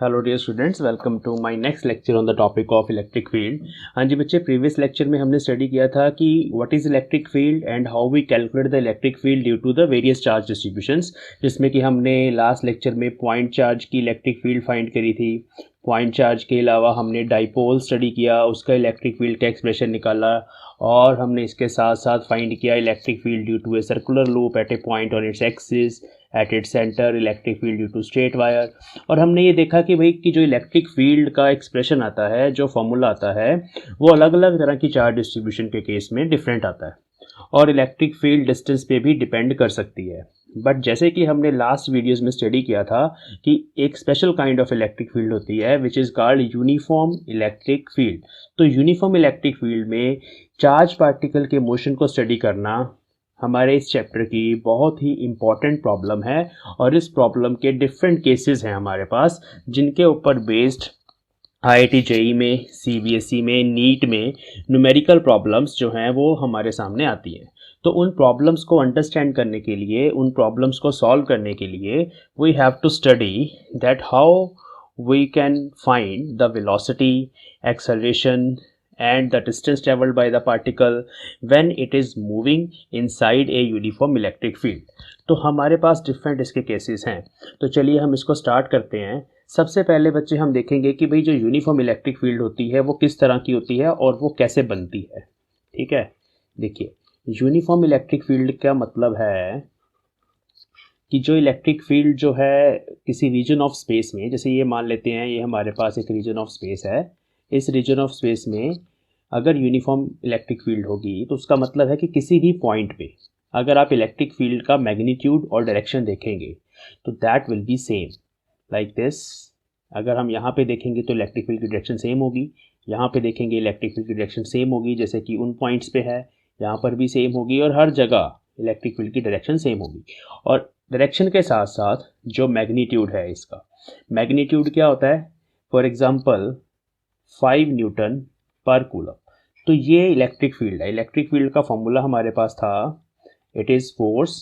Hello dear students, welcome to my next lecture on the topic of electric field. हाँ जी बच्चे, previous lecture में हमने study किया था कि what is electric field and how we calculate the electric field due to the various charge distributions, जिसमें कि हमने लास्ट लेक्चर में पॉइंट चार्ज की इलेक्ट्रिक फील्ड फाइंड करी थी। पॉइंट चार्ज के अलावा हमने डाइपोल स्टडी किया, उसका इलेक्ट्रिक फील्ड का एक्सप्रेशन निकाला, और हमने इसके साथ साथ फाइंड किया electric field due to a circular loop at a point on its axis at its centre, electric field due to straight wire. और हमने ये देखा कि भाई कि जो इलेक्ट्रिक फील्ड का एक्सप्रेशन आता है, जो फॉर्मूला आता है, वो अलग अलग तरह की चार्ज डिस्ट्रीब्यूशन के केस में डिफरेंट आता है और इलेक्ट्रिक फील्ड डिस्टेंस पे भी डिपेंड कर सकती है। बट जैसे कि हमने लास्ट वीडियोस में स्टडी किया था कि एक special kind of electric field होती है which is called uniform electric field. तो यूनिफॉर्म इलेक्ट्रिक फील्ड में चार्ज पार्टिकल के मोशन को स्टडी करना हमारे इस चैप्टर की बहुत ही इम्पॉर्टेंट प्रॉब्लम है, और इस प्रॉब्लम के डिफरेंट केसेस हैं हमारे पास, जिनके ऊपर बेस्ड IIT JEE में, CBSE में, नीट में न्यूमेरिकल प्रॉब्लम्स जो हैं वो हमारे सामने आती हैं। तो उन प्रॉब्लम्स को अंडरस्टैंड करने के लिए, उन प्रॉब्लम्स को सॉल्व करने के लिए we have to study that how we can find the velocity, acceleration and the distance traveled by the particle when it is moving inside a uniform electric field। तो हमारे पास डिफरेंट इसके cases हैं। तो चलिए हम इसको स्टार्ट करते हैं। सबसे पहले बच्चे हम देखेंगे कि भाई जो यूनिफॉर्म इलेक्ट्रिक फील्ड होती है वो किस तरह की होती है और वो कैसे बनती है। ठीक है, देखिए, यूनिफॉर्म इलेक्ट्रिक फील्ड का मतलब है कि जो इलेक्ट्रिक फील्ड जो है किसी रीजन ऑफ स्पेस में, जैसे ये मान लेते हैं ये हमारे पास एक रीजन ऑफ स्पेस है, इस रीजन ऑफ स्पेस में अगर यूनिफॉर्म इलेक्ट्रिक फील्ड होगी तो उसका मतलब है कि किसी भी पॉइंट पे अगर आप इलेक्ट्रिक फील्ड का मैग्नीट्यूड और डायरेक्शन देखेंगे तो that will B same like this. अगर हम यहाँ पे देखेंगे तो इलेक्ट्रिक फील्ड की डायरेक्शन सेम होगी, यहाँ पे देखेंगे इलेक्ट्रिक फील्ड की डायरेक्शन सेम होगी, जैसे कि उन पॉइंट्स पे है, यहाँ पर भी सेम होगी, और हर जगह इलेक्ट्रिक फील्ड की डायरेक्शन सेम होगी। और डायरेक्शन के साथ साथ जो मैग्नीट्यूड है, इसका मैग्नीट्यूड क्या होता है, for example 5 newton per coulomb. तो ये इलेक्ट्रिक फील्ड है। इलेक्ट्रिक फील्ड का फॉर्मूला हमारे पास था, it is force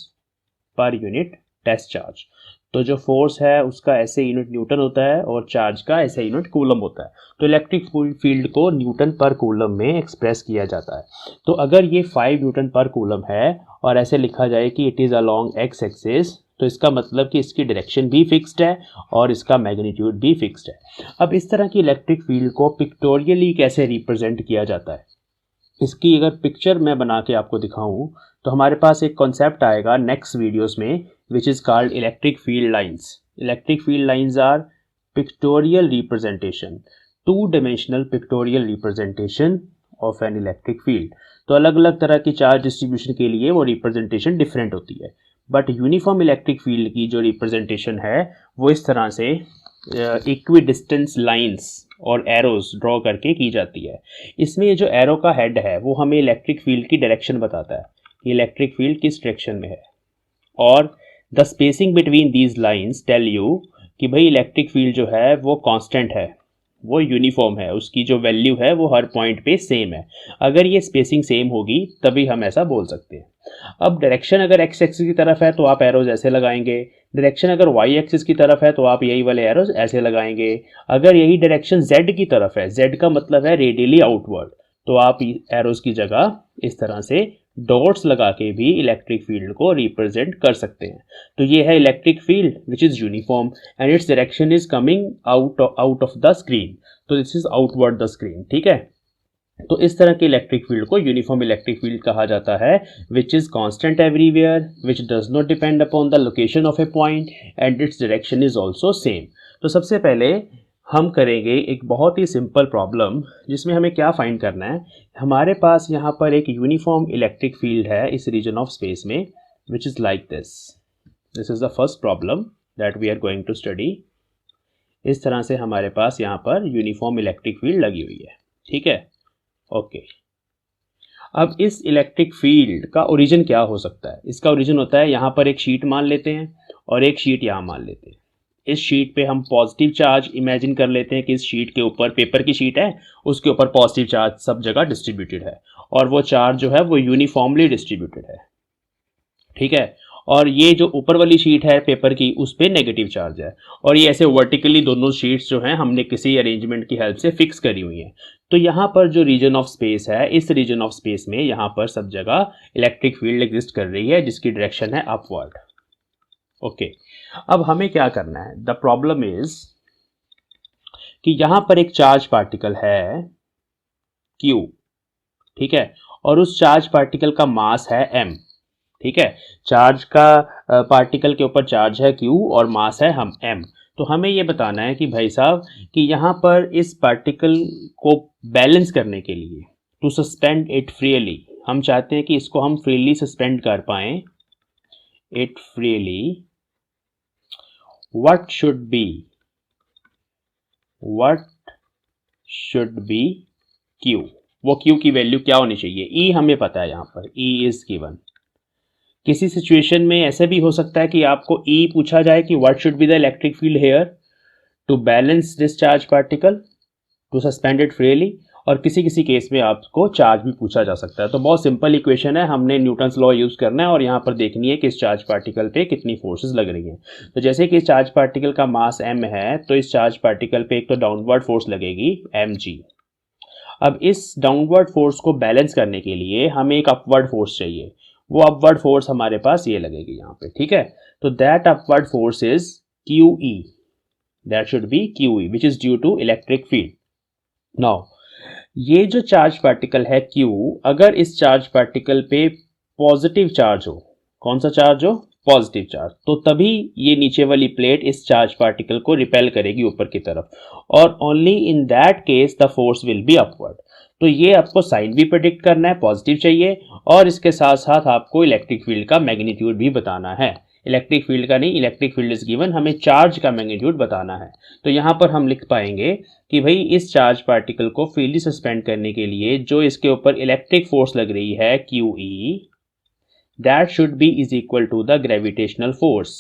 per unit test charge. तो जो फोर्स है उसका ऐसे यूनिट न्यूटन होता है और चार्ज का ऐसे यूनिट कूलम होता है। तो इलेक्ट्रिक फील्ड को न्यूटन पर कूलम में एक्सप्रेस किया जाता है। तो अगर ये 5 न्यूटन पर कूलम है और ऐसे लिखा जाए कि it is along x axis, तो इसका मतलब कि इसकी डायरेक्शन भी फिक्स्ड है और इसका मैग्नीट्यूड भी फिक्स्ड है। अब इस तरह की इलेक्ट्रिक फील्ड को पिक्टोरियली कैसे रिप्रेजेंट किया जाता है, इसकी अगर पिक्चर मैं बना के आपको दिखाऊं तो हमारे पास एक कॉन्सेप्ट आएगा नेक्स्ट वीडियोस में which is called electric field lines. Electric field lines are pictorial representation, 2 dimensional pictorial representation of an electric field. तो अलग अलग तरह की चार्ज डिस्ट्रीब्यूशन के लिए वो रिप्रेजेंटेशन डिफरेंट होती है, बट यूनिफॉर्म इलेक्ट्रिक फील्ड की जो रिप्रेजेंटेशन है वो इस तरह से इक्वी डिस्टेंस लाइंस और एरोज ड्रॉ करके की जाती है। इसमें ये जो एरो का हेड है वो हमें इलेक्ट्रिक फील्ड की डायरेक्शन बताता है कि इलेक्ट्रिक फील्ड किस डायरेक्शन में है, और the spacing between these lines tell you कि भाई इलेक्ट्रिक फील्ड जो है वो कांस्टेंट है, वो यूनिफॉर्म है, उसकी जो वैल्यू है वो हर पॉइंट पे सेम है। अगर ये स्पेसिंग सेम होगी तभी हम ऐसा बोल सकते हैं। अब डायरेक्शन अगर एक्स एक्सिस की तरफ है तो आप एरोज ऐसे लगाएंगे, डायरेक्शन अगर वाई एक्सिस की तरफ है तो आप यही वाले एरोज ऐसे लगाएंगे। अगर यही डायरेक्शन जेड की तरफ है, जेड का मतलब है रेडियली आउटवर्ड, तो आप एरोज की जगह इस तरह से डॉट्स लगा के भी इलेक्ट्रिक फील्ड को रिप्रेजेंट कर सकते हैं। तो ये है electric field which is uniform and its direction is coming out of the screen, तो this is outward the screen. ठीक है, तो इस तरह के इलेक्ट्रिक फील्ड को यूनिफॉर्म इलेक्ट्रिक फील्ड कहा जाता है which is constant everywhere, which does not depend upon the location of a point and its direction is also same. तो सबसे पहले हम करेंगे एक बहुत ही सिंपल प्रॉब्लम जिसमें हमें क्या फाइंड करना है। हमारे पास यहाँ पर एक यूनिफॉर्म इलेक्ट्रिक फील्ड है इस रीजन ऑफ स्पेस में which is like this. This is the first problem that we are going to study. इस तरह से हमारे पास यहाँ पर यूनिफॉर्म इलेक्ट्रिक फील्ड लगी हुई है। ठीक है, ओके। अब इस इलेक्ट्रिक फील्ड का ओरिजिन क्या हो सकता है? इसका ओरिजिन होता है, यहाँ पर एक शीट मान लेते हैं और एक शीट यहाँ मान लेते हैं। इस शीट पे हम पॉजिटिव चार्ज इमेजिन कर लेते हैं कि इस शीट के ऊपर, पेपर की शीट है, उसके ऊपर पॉजिटिव चार्ज सब जगह डिस्ट्रीब्यूटेड है और वो चार्ज जो है वो यूनिफॉर्मली डिस्ट्रीब्यूटेड है। ठीक है, और ये जो ऊपर वाली शीट है पेपर की उस पर नेगेटिव चार्ज है, और ये ऐसे वर्टिकली दोनों शीट्स जो हैं हमने किसी अरेंजमेंट की हेल्प से फिक्स करी हुई हैं। तो यहाँ पर जो रीजन ऑफ स्पेस है, इस रीजन ऑफ स्पेस में यहाँ पर सब जगह इलेक्ट्रिक फील्ड एग्जिस्ट कर रही है जिसकी डायरेक्शन है अपवर्ड। ओके, अब हमें क्या करना है, द प्रॉब्लम इज कि यहाँ पर एक चार्ज पार्टिकल है Q, ठीक है, और उस चार्ज पार्टिकल का मास है m, ठीक है, चार्ज का पार्टिकल के ऊपर चार्ज है Q और मास है हम m। तो हमें ये बताना है कि भाई साहब कि यहाँ पर इस पार्टिकल को बैलेंस करने के लिए, टू सस्पेंड इट फ्रीली, हम चाहते हैं कि इसको हम फ्रीली सस्पेंड कर पाएं, it freely, what should be Q, वो Q की वैल्यू क्या होनी चाहिए, E हमें पता है, यहाँ पर E इज गिवन। किसी सिचुएशन में ऐसे भी हो सकता है कि आपको E पूछा जाए कि what should be the electric field here to balance this charge particle to suspend it freely, और किसी किसी केस में आपको चार्ज भी पूछा जा सकता है। तो बहुत सिंपल इक्वेशन है, हमने न्यूटन्स लॉ यूज करना है और यहाँ पर देखनी है कि इस चार्ज पार्टिकल पे कितनी फोर्सेस लग रही हैं। तो जैसे कि इस चार्ज पार्टिकल का मास m है, तो इस चार्ज पार्टिकल पे एक तो डाउनवर्ड फोर्स लगेगी mg। अब इस डाउनवर्ड फोर्स को बैलेंस करने के लिए हमें एक अपवर्ड फोर्स चाहिए, वो अपवर्ड फोर्स हमारे पास ये लगेगी यहाँ पे, ठीक है। तो that upward force is QE, that should be QE which is due to electric field. Now ये जो चार्ज पार्टिकल है Q, अगर इस चार्ज पार्टिकल पे पॉजिटिव चार्ज हो, कौन सा चार्ज हो, पॉजिटिव चार्ज, तो तभी ये नीचे वाली प्लेट इस चार्ज पार्टिकल को रिपेल करेगी ऊपर की तरफ, और only in that case the force will be upward. तो ये आपको साइन भी प्रेडिक्ट करना है, पॉजिटिव चाहिए, और इसके साथ साथ आपको इलेक्ट्रिक फील्ड का मैग्नीट्यूड भी बताना है। इलेक्ट्रिक फील्ड का नहीं, इलेक्ट्रिक फील्ड इज गिवन, हमें चार्ज का मैग्नीट्यूड बताना है। तो यहाँ पर हम लिख पाएंगे कि भाई इस चार्ज पार्टिकल को फ्रीली सस्पेंड करने के लिए जो इसके ऊपर इलेक्ट्रिक फोर्स लग रही है QE, that should be is equal to the gravitational force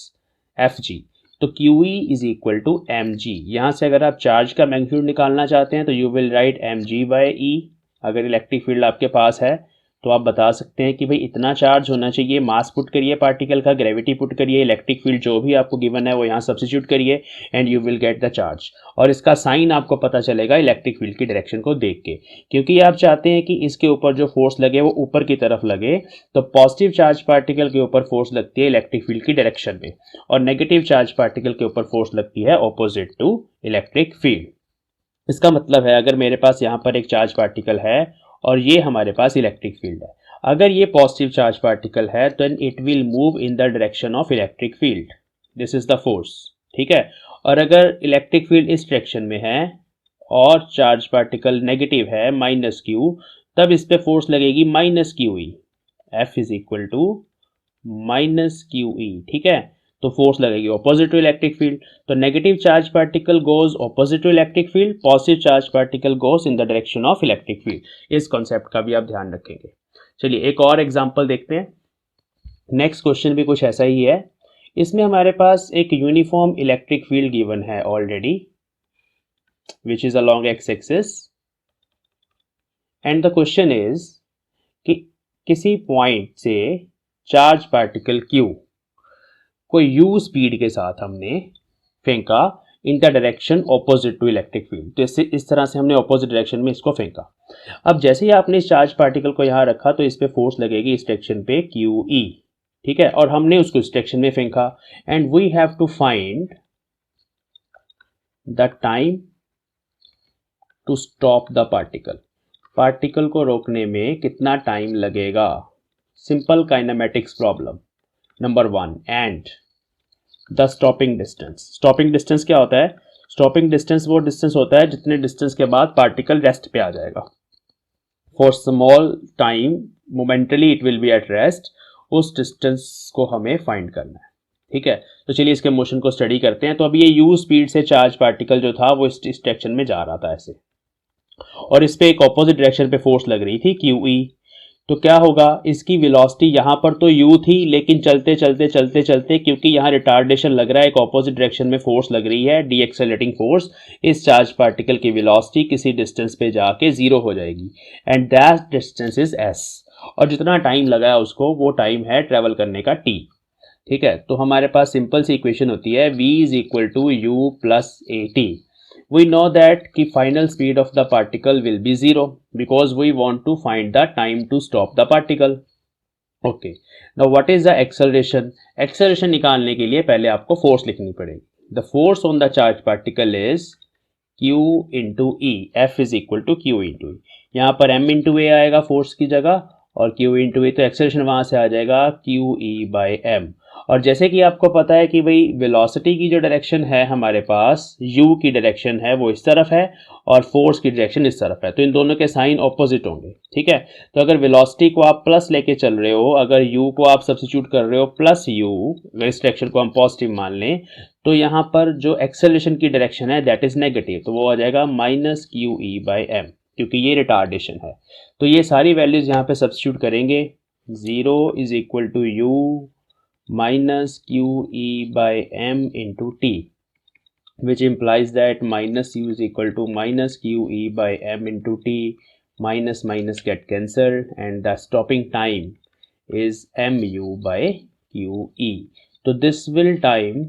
FG। तो QE is equal to mg। यहाँ से अगर आप चार्ज का मैग्नीट्यूड निकालना चाहते हैं तो you will write mg by E। अगर इलेक्ट्रिक फील्ड आपके पास है तो आप बता सकते हैं कि भाई इतना चार्ज होना चाहिए, मास पुट करिए पार्टिकल का, ग्रेविटी पुट करिए, इलेक्ट्रिक फील्ड जो भी आपको गिवन है वो यहाँ सब्स्टिट्यूट करिए and you will get the charge. और इसका साइन आपको पता चलेगा इलेक्ट्रिक फील्ड की डायरेक्शन को देख के, क्योंकि आप चाहते हैं कि इसके ऊपर जो फोर्स लगे वो ऊपर की तरफ लगे, तो पॉजिटिव चार्ज पार्टिकल के ऊपर फोर्स लगती है इलेक्ट्रिक फील्ड की डायरेक्शन में, और नेगेटिव चार्ज पार्टिकल के ऊपर फोर्स लगती है ऑपोजिट टू इलेक्ट्रिक फील्ड। इसका मतलब है अगर मेरे पास यहाँ पर एक चार्ज पार्टिकल है और ये हमारे पास इलेक्ट्रिक फील्ड है, अगर ये पॉजिटिव चार्ज पार्टिकल है तो it will move in the direction of electric field, this is the force, ठीक है। और अगर इलेक्ट्रिक फील्ड इस डायरेक्शन में है और चार्ज पार्टिकल नेगेटिव है -q, तब इस पे फोर्स लगेगी -QE, F is equal to -QE, ठीक है। तो फोर्स लगेगी ऑपोजिट टू इलेक्ट्रिक फील्ड, तो negative charge particle goes opposite to electric field, positive charge particle goes in the direction of electric field. इस कॉन्सेप्ट का भी आप ध्यान रखेंगे। चलिए एक और एग्जांपल देखते हैं। नेक्स्ट क्वेश्चन भी कुछ ऐसा ही है, इसमें हमारे पास एक यूनिफॉर्म इलेक्ट्रिक फील्ड गिवन है already which is along x axis, and the question is कि किसी पॉइंट से चार्ज पार्टिकल Q को u स्पीड के साथ हमने फेंका in the direction opposite to electric field. तो इस तरह से हमने ऑपोजिट डायरेक्शन में इसको फेंका। अब जैसे ही आपने इस चार्ज पार्टिकल को यहाँ रखा तो इस पे फोर्स लगेगी इस डायरेक्शन पे QE, ठीक है, और हमने उसको इस डायरेक्शन में फेंका, and we have to find the time to stop the particle. Particle को रोकने में कितना टाइम लगेगा, simple kinematics problem number 1। And the stopping distance. Stopping distance क्या होता है, स्टॉपिंग डिस्टेंस वो डिस्टेंस होता है जितने डिस्टेंस के बाद पार्टिकल रेस्ट पे आ जाएगा। For small time momentarily it will be at rest, उस डिस्टेंस को हमें फाइंड करना है, ठीक है। तो चलिए इसके मोशन को स्टडी करते हैं। तो अब ये u स्पीड से चार्ज पार्टिकल जो था वो इस डायरेक्शन में जा रहा था ऐसे, और इस पे एक ऑपोजिट डायरेक्शन पे फोर्स लग रही थी QE। तो क्या होगा, इसकी वेलोसिटी यहाँ पर तो u थी, लेकिन चलते चलते चलते चलते क्योंकि यहाँ रिटार्डेशन लग रहा है, एक ऑपोजिट डायरेक्शन में फोर्स लग रही है, डीएक्सेलरेटिंग फोर्स, इस चार्ज पार्टिकल की वेलोसिटी किसी डिस्टेंस पे जाके 0 हो जाएगी, and that distance is s, और जितना टाइम लगा है उसको वो टाइम है ट्रेवल करने का t। ठीक है, तो हमारे पास सिंपल सी इक्वेशन होती है v is equal to u plus a t. We know that कि final speed of the particle will be 0 because we want to find the time to stop the particle. Okay. Now what is the acceleration? Acceleration निकालने के लिए पहले आपको force लिखनी पड़ेगी. The force on the charged particle is Q into E. F is equal to Q into E. यहाँ पर M into A आएगा force की जगह और Q into E, तो acceleration वहाँ से आ जाएगा QE by M. और जैसे कि आपको पता है कि भाई वेलोसिटी की जो डायरेक्शन है हमारे पास u की डायरेक्शन है वो इस तरफ है और फोर्स की डायरेक्शन इस तरफ है, तो इन दोनों के साइन ऑपोजिट होंगे. ठीक है, तो अगर वेलोसिटी को आप प्लस लेके चल रहे हो, अगर u को आप सब्स्टिट्यूट कर रहे हो प्लस u, अगर इस डायरेक्शन को हम पॉजिटिव मान लें, तो यहाँ पर जो एक्सेलरेशन की डायरेक्शन है दैट इज नेगेटिव, तो वो आ जाएगा minus q e by m, क्योंकि ये रिटार्डेशन है. तो ये सारी वैल्यूज यहाँ पे सब्स्टिट्यूट करेंगे. 0 is equal to u minus QE by M into T, which implies that minus U is equal to minus QE by M into T, minus minus get cancelled, and the stopping time is MU by QE. So this will time,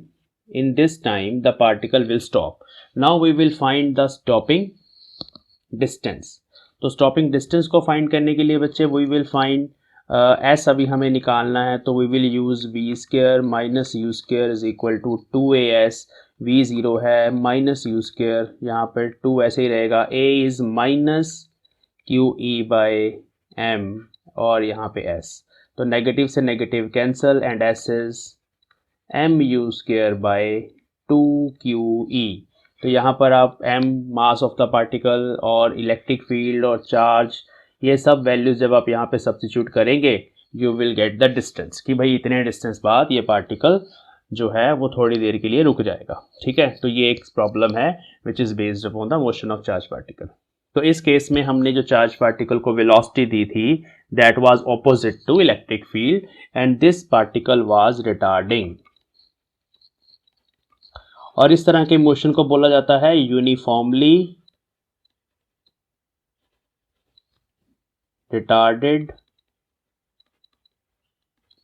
in this time the particle will stop. Now we will find the stopping distance. तो stopping distance को find करने के लिए बच्चे we will find S अभी हमें निकालना है, तो we will use v square minus u square is equal to 2as. V zero है माइनस यू स्क्वेयर, यहाँ पर 2 ऐसे ही रहेगा. a is minus q e by m और यहाँ पे s, तो नेगेटिव से negative cancel and s is m u square by 2QE. तो यहाँ पर आप m mass of the particle और इलेक्ट्रिक फील्ड और चार्ज, ये सब वैल्यूज जब आप यहाँ पे सब्स्टिट्यूट करेंगे you will get the distance, कि भाई इतने डिस्टेंस बाद ये पार्टिकल जो है वो थोड़ी देर के लिए रुक जाएगा. ठीक है, तो ये एक प्रॉब्लम है which is based upon the motion of charge particle. तो इस केस में हमने जो चार्ज पार्टिकल को वेलोसिटी दी थी that was opposite to electric field and this particle was retarding. और इस तरह के मोशन को बोला जाता है यूनिफॉर्मली रिटार्डेड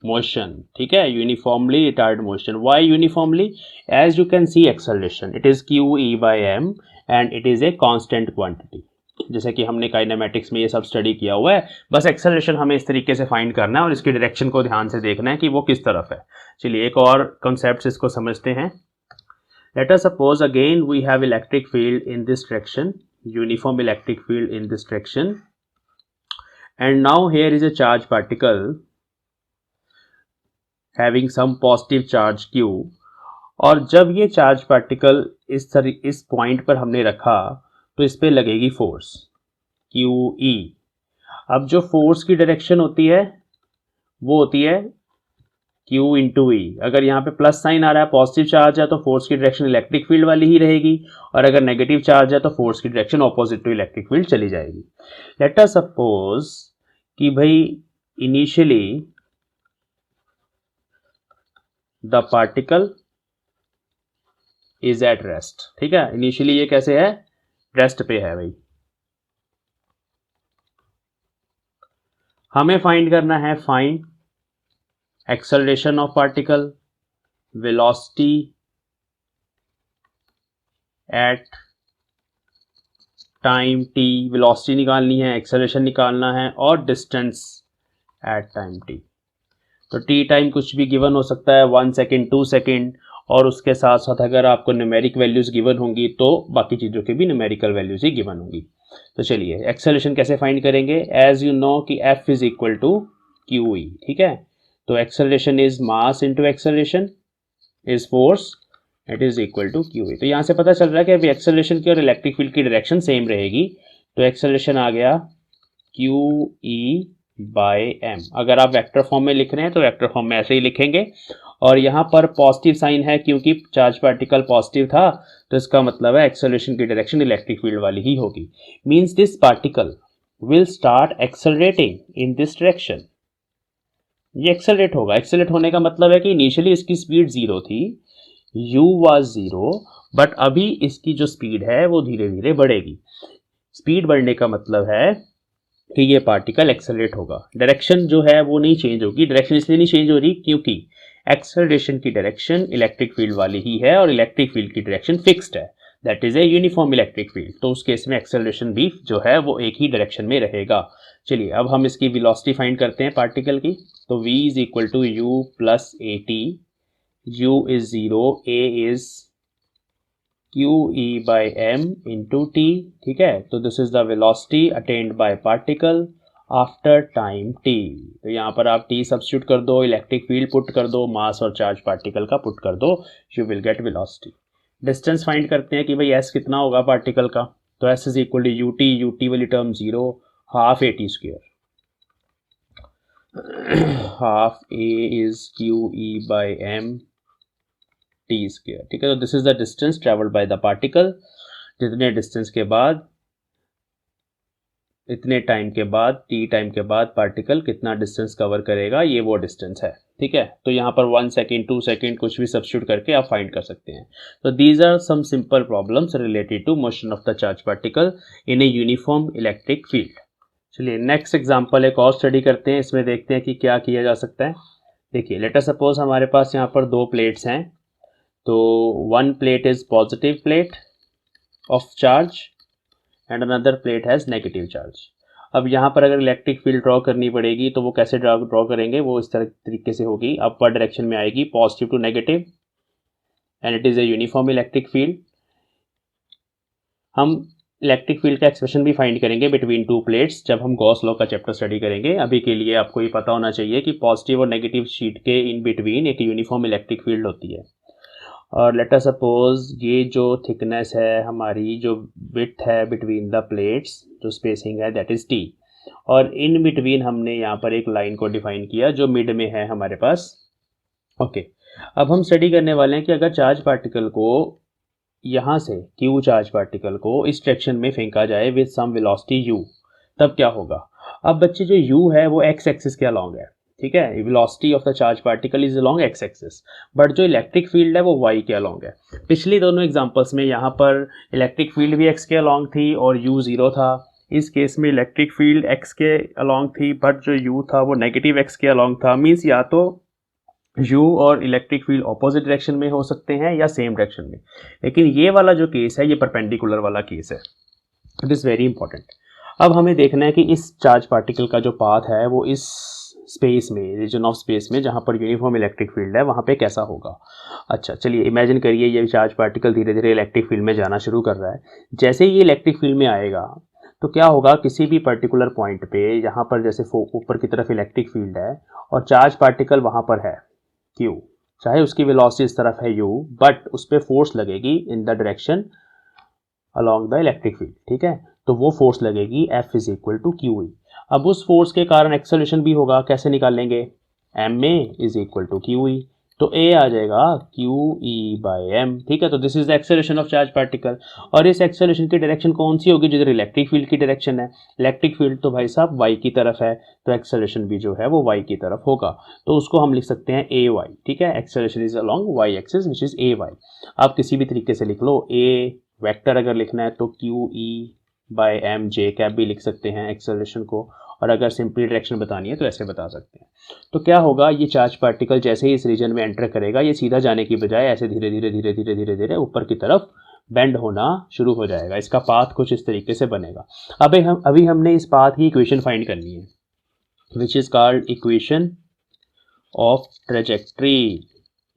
मोशन. ठीक है, uniformly retarded motion. Why uniformly? As you can see acceleration it is q e by m and it is a constant quantity. जैसे कि हमने काइनेमेटिक्स में ये सब स्टडी किया हुआ है. बस एक्सेलरेशन हमें इस तरीके से फाइंड करना है और इसकी डायरेक्शन को ध्यान से देखना है कि वो किस तरफ है. चलिए एक और कॉन्सेप्ट इसको समझते हैं. Let us suppose again we have electric field in this direction, uniform electric field in this direction. And now here is a charge particle having some positive charge Q. और जब ये चार्ज पार्टिकल इस point पर हमने रखा तो इस पे लगेगी फोर्स QE. अब जो फोर्स की डायरेक्शन होती है वो होती है Q इंटू ई. अगर यहाँ पे प्लस साइन आ रहा है, पॉजिटिव चार्ज है, तो फोर्स की डायरेक्शन इलेक्ट्रिक फील्ड वाली ही रहेगी, और अगर नेगेटिव चार्ज है तो फोर्स की direction opposite to electric field चली जाएगी. लेट अस सपोज कि भाई initially the particle is at rest. ठीक है, इनिशियली ये कैसे है? रेस्ट पे है भाई. हमें फाइंड करना है find acceleration of particle, velocity at time t, velocity निकालनी है, एक्सेलरेशन निकालना है और डिस्टेंस एट टाइम t. तो t टाइम कुछ भी गिवन हो सकता है, 1 सेकेंड 2 सेकेंड, और उसके साथ साथ अगर आपको न्यूमेरिक वैल्यूज गिवन होंगी तो बाकी चीज़ों की भी न्यूमेरिकल वैल्यूज ही गिवन होंगी. तो चलिए एक्सेलरेशन कैसे फाइंड करेंगे? एज यू नो कि f is equal to q e. ठीक है, तो acceleration is mass into acceleration is force, it is equal to q e. तो यहाँ से पता चल रहा है कि अभी एक्सेलरेशन की और इलेक्ट्रिक फील्ड की डायरेक्शन सेम रहेगी, तो एक्सेलरेशन आ गया क्यू ई बाय एम. अगर आप वेक्टर फॉर्म में लिख रहे हैं तो वेक्टर फॉर्म में ऐसे ही लिखेंगे, और यहाँ पर पॉजिटिव साइन है क्योंकि चार्ज पार्टिकल पॉजिटिव था, तो इसका मतलब है एक्सेलरेशन की डायरेक्शन इलेक्ट्रिक फील्ड वाली ही होगी. Means this particle will start accelerating in this direction. ये एक्सेलरेट होगा. एक्सेलरेट होने का मतलब है कि इनिशियली इसकी स्पीड 0 थी, u was 0, बट अभी इसकी जो स्पीड है वो धीरे धीरे बढ़ेगी. स्पीड बढ़ने का मतलब है कि ये पार्टिकल एक्सेलरेट होगा। डायरेक्शन जो है वो नहीं चेंज होगी। डायरेक्शन इसलिए नहीं चेंज हो रही क्योंकि एक्सेलरेशन की डायरेक्शन इलेक्ट्रिक फील्ड वाली ही है और इलेक्ट्रिक फील्ड की डायरेक्शन फिक्स्ड है, that is a uniform electric field. तो उस केस में एक्सेलरेशन भी जो है वो एक ही डायरेक्शन में रहेगा। चलिए अब हम इसकी वेलोसिटी फाइंड करते हैं पार्टिकल की। तो v is equal to u plus a t, u is 0, a is q e by m into t. ठीक है, तो this is the velocity attained by particle after time t। तो यहाँ पर आप t सब्स्टिट्यूट कर दो, इलेक्ट्रिक फील्ड पुट कर दो, मास और चार्ज पार्टिकल का पुट कर दो, you will gate velocity. Distance find करते हैं कि भाई s कितना होगा पार्टिकल का। तो s is equal to u t, u t वाली term 0, half a t square, half a is q e by m t square. ठीक है, तो this is the distance travelled by the particle. जितने distance के बाद, इतने time के बाद, टी टाइम के बाद पार्टिकल कितना डिस्टेंस कवर करेगा, ये वो डिस्टेंस है। ठीक है, तो यहाँ पर 1 सेकेंड 2 सेकेंड कुछ भी सब्स्टिट्यूट करके आप फाइंड कर सकते हैं। तो these are some simple problems related to motion of the charge particle in a uniform electric field. चलिए नेक्स्ट एग्जांपल एक और स्टडी करते हैं, इसमें देखते हैं कि क्या किया जा सकता है। देखिए लेट अस सपोज हमारे पास यहाँ पर दो प्लेट्स हैं। तो one plate is positive plate of charge and another plate has negative charge. अब यहाँ पर अगर इलेक्ट्रिक फील्ड ड्रॉ करनी पड़ेगी तो वो कैसे ड्रॉ करेंगे, वो इस तरह तरीके से होगी, अपवर्ड डायरेक्शन में आएगी, positive to negative, and it is a uniform electric field. हम इलेक्ट्रिक फील्ड का एक्सप्रेशन भी फाइंड करेंगे बिटवीन टू प्लेट्स जब हम गॉस लॉ का चैप्टर स्टडी करेंगे। अभी के लिए आपको ये पता होना चाहिए कि पॉजिटिव और नेगेटिव शीट के इन बिटवीन एक यूनिफॉर्म इलेक्ट्रिक फील्ड होती है। और लेट अस सपोज ये जो थिकनेस है हमारी, जो विड्थ है बिटवीन द प्लेट्स, जो स्पेसिंग है दैट इज टी, और इन बिटवीन हमने यहाँ पर एक लाइन को डिफाइन किया जो मिड में है हमारे पास। ओके, अब हम स्टडी करने वाले हैं कि अगर चार्ज पार्टिकल को यहाँ से क्यू चार्ज पार्टिकल को इस डायरेक्शन में फेंका जाए विद सम वेलोसिटी u, तब क्या होगा। अब बच्चे जो u है वो x एक्सिस के अलॉन्ग है। ठीक है, velocity of the charge particle is along x axis, but जो इलेक्ट्रिक फील्ड है वो y के अलॉन्ग है। पिछली दोनों एग्जांपल्स में यहाँ पर इलेक्ट्रिक फील्ड भी x के अलॉन्ग थी और u 0 था। इस केस में इलेक्ट्रिक फील्ड x के अलॉन्ग थी बट जो u था वो नेगेटिव x के अलॉन्ग था। मीन्स या तो u और इलेक्ट्रिक फील्ड ऑपोजिट डायरेक्शन में हो सकते हैं या सेम डायरेक्शन में, लेकिन ये वाला जो केस है ये परपेंडिकुलर वाला केस है। It is very important. अब हमें देखना है कि इस चार्ज पार्टिकल का जो पाथ है वो इस स्पेस में, रीजन ऑफ स्पेस में जहाँ पर यूनिफॉर्म इलेक्ट्रिक फील्ड है वहाँ पे कैसा होगा। अच्छा चलिए इमेजिन करिए ये चार्ज पार्टिकल धीरे धीरे इलेक्ट्रिक फील्ड में जाना शुरू कर रहा है। जैसे ही ये इलेक्ट्रिक फील्ड में आएगा तो क्या होगा, किसी भी पर्टिकुलर पॉइंट पे यहाँ पर जैसे ऊपर की तरफ इलेक्ट्रिक फील्ड है और चार्ज पार्टिकल वहाँ पर है q, चाहे उसकी वेलोसिटी इस तरफ है u, बट उस पर फोर्स लगेगी in the direction along the electric field. ठीक है, तो वो फोर्स लगेगी F is equal to q e. अब उस फोर्स के कारण एक्सेलरेशन भी होगा, कैसे निकालेंगे, m a is equal to q e, तो ए आ जाएगा क्यू ई बाई एम। ठीक है, तो this is the acceleration of charge particle. और इस एक्सेलरेशन की डायरेक्शन कौन सी होगी, जिधर इलेक्ट्रिक फील्ड की डायरेक्शन है। इलेक्ट्रिक फील्ड तो भाई साहब वाई की तरफ है, तो एक्सेलरेशन भी जो है वो वाई की तरफ होगा, तो उसको हम लिख सकते हैं ए वाई। ठीक है, acceleration is along y axis which is a y. आप किसी भी तरीके से लिख लो, ए वेक्टर अगर लिखना है तो q e by m j cap भी लिख सकते हैं एक्सेलरेशन को, और अगर सिंपली डायरेक्शन बतानी है तो ऐसे बता सकते हैं। तो क्या होगा, ये चार्ज पार्टिकल जैसे ही इस रीजन में एंटर करेगा ये सीधा जाने की बजाय ऐसे धीरे धीरे धीरे धीरे धीरे धीरे ऊपर की तरफ बेंड होना शुरू हो जाएगा। इसका पाथ कुछ इस तरीके से बनेगा। अभी हमने इस पाथ की इक्वेशन फाइंड करनी है which is called equation of trajectory.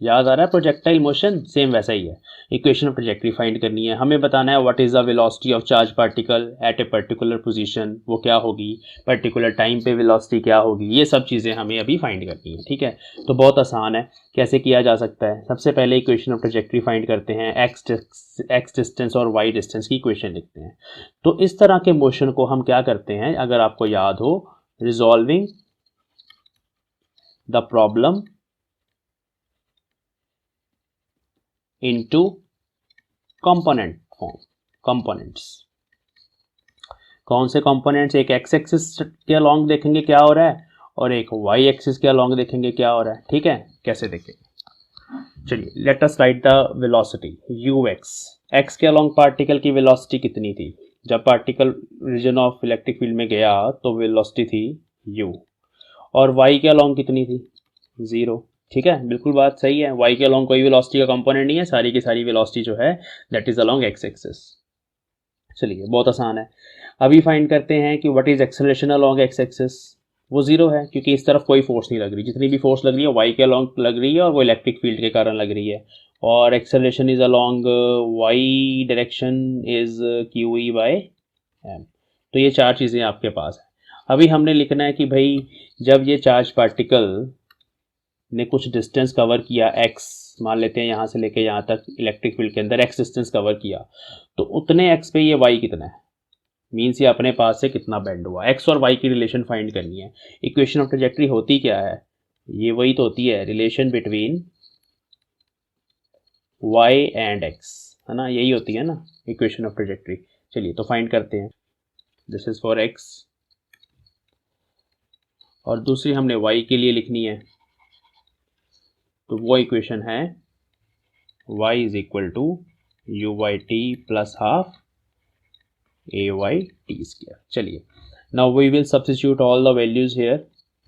याद आ रहा है प्रोजेक्टाइल मोशन, सेम वैसा ही है। इक्वेशन ऑफ ट्रेजेक्ट्री फाइंड करनी है, हमें बताना है what is the velocity of charge particle at a particular position, वो क्या होगी, पर्टिकुलर टाइम पे वेलोसिटी क्या होगी, ये सब चीज़ें हमें अभी फाइंड करनी है। ठीक है, तो बहुत आसान है, कैसे किया जा सकता है। सबसे पहले इक्वेशन ऑफ ट्रेजेक्ट्री फाइंड करते हैं, एक्स डिस्टेंस और वाई डिस्टेंस की इक्वेशन लिखते हैं। तो इस तरह के मोशन को हम क्या करते हैं, अगर आपको याद हो, resolving the problem into component form, components। कौन से components, एक x एक्सिस के अलॉन्ग देखेंगे क्या हो रहा है और एक y एक्सिस के अलॉन्ग देखेंगे क्या हो रहा है। ठीक है, कैसे देखेंगे, चलिए let us write the velocity ux। x के अलॉन्ग पार्टिकल की वेलोसिटी कितनी थी, जब पार्टिकल रीजन ऑफ इलेक्ट्रिक फील्ड में गया तो वेलोसिटी थी u, और y के अलोंग कितनी थी, 0। ठीक है, बिल्कुल बात सही है, y के अलोंग कोई वेलोसिटी का कंपोनेंट नहीं है, सारी की सारी वेलोसिटी जो है that is along x axis. चलिए बहुत आसान है। अभी फाइंड करते हैं कि what is acceleration along x axis. वो 0 है क्योंकि इस तरफ कोई फोर्स नहीं लग रही, जितनी भी फोर्स लग रही है y के अलोंग लग रही है और वो इलेक्ट्रिक फील्ड के कारण लग रही है। और acceleration is along y direction is QE by m। तो ये चार चीज़ें आपके पास है। अभी हमने लिखना है कि भाई जब ये चार्ज पार्टिकल ने कुछ डिस्टेंस कवर किया x, मान लेते हैं यहाँ से लेके यहाँ तक इलेक्ट्रिक फील्ड के अंदर x डिस्टेंस कवर किया, तो उतने x पे ये y कितना है, मीन्स ये अपने पास से कितना बेंड हुआ। x और y की रिलेशन फाइंड करनी है। इक्वेशन ऑफ ट्रैजेक्टरी होती क्या है, ये वही तो होती है, relation between y and x, है ना, यही होती है ना इक्वेशन ऑफ ट्रैजेक्टरी। चलिए तो फाइंड करते हैं। दिस इज फॉर x और दूसरी हमने y के लिए लिखनी है, तो वो इक्वेशन है y is equal to u by t plus half a y t square. चलिए now we will substitute all the values here.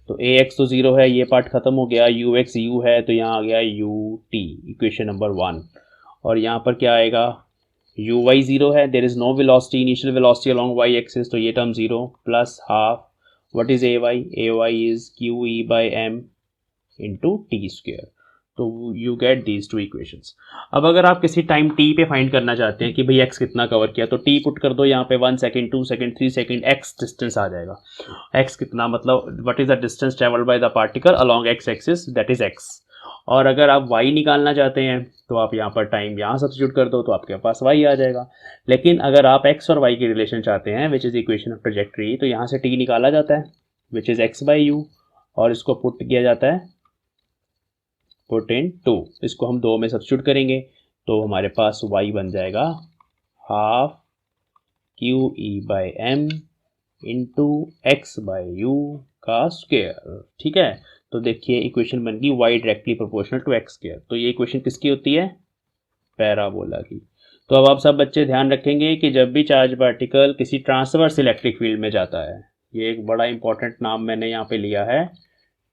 तो ए एक्स तो 0 है, ये पार्ट खत्म हो गया, यू एक्स यू है तो यहाँ आ गया यू टी, इक्वेशन नंबर 1। और यहाँ पर क्या आएगा, यू वाई 0 है, there is no velocity, initial velocity along y axis, तो ये term 0 plus half what is a y is q e by m into t square. तो you get these two equations. अब अगर आप किसी time t पे find करना चाहते हैं कि भाई x कितना कवर किया, तो t पुट कर दो यहाँ पे 1 second 2 second 3 second, x distance आ जाएगा। x कितना मतलब what is the distance travelled by the particle along x axis, that is x। और अगर आप y निकालना चाहते हैं तो आप यहाँ पर टाइम यहाँ सब्स्टिट्यूट कर दो तो आपके पास y आ जाएगा। लेकिन अगर आप x और y की रिलेशन चाहते हैं which is equation of trajectory, तो यहाँ से t निकाला जाता है which is x by you, और इसको पुट किया जाता है पुट इन 2, इसको हम 2 में सब्स्टिट्यूट करेंगे तो हमारे पास y बन जाएगा half q e by m into x by u का स्क्वायर। ठीक है, तो देखिए इक्वेशन बन गई y directly proportional to x square. तो ये इक्वेशन किसकी होती है, पैराबोला की। तो अब आप सब बच्चे ध्यान रखेंगे कि जब भी चार्ज पार्टिकल किसी ट्रांसवर्स इलेक्ट्रिक फील्ड में जाता है, ये एक बड़ा इंपॉर्टेंट नाम मैंने यहाँ पे लिया है,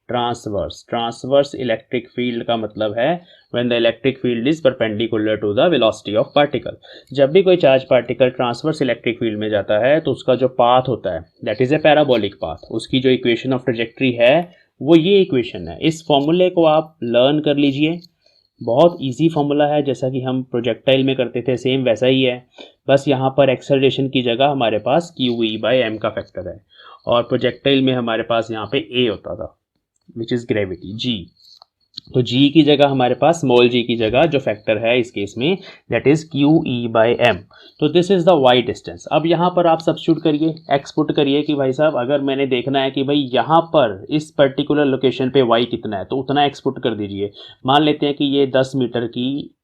ट्रांसवर्स इलेक्ट्रिक फील्ड का मतलब है when the electric field is perpendicular to the velocity of particle. जब भी कोई charge particle transverse electric field में जाता है तो उसका जो पाथ होता है that is a parabolic path. उसकी जो इक्वेशन ऑफ ट्रैजेक्टरी है वो ये इक्वेशन है। इस फॉर्मूले को आप लर्न कर लीजिए, बहुत इजी फॉर्मूला है, जैसा कि हम प्रोजेक्टाइल में करते थे सेम वैसा ही है, बस यहाँ पर एक्सेलरेशन की जगह हमारे पास क्यू ई बाई एम का फैक्टर है, और प्रोजेक्टाइल में हमारे पास यहाँ पे ए होता था विच इज ग्रेविटी g। तो g की जगह हमारे पास स्मॉल g की जगह जो फैक्टर है इस केस में that is q e by m. तो this is the y distance. अब यहाँ पर आप सब्स्टिट्यूट करिए, x पुट करिए कि भाई साहब अगर मैंने देखना है कि भाई यहाँ पर इस पर्टिकुलर लोकेशन पे y कितना है तो उतना x पुट कर दीजिए। मान लेते हैं कि ये 10 मीटर की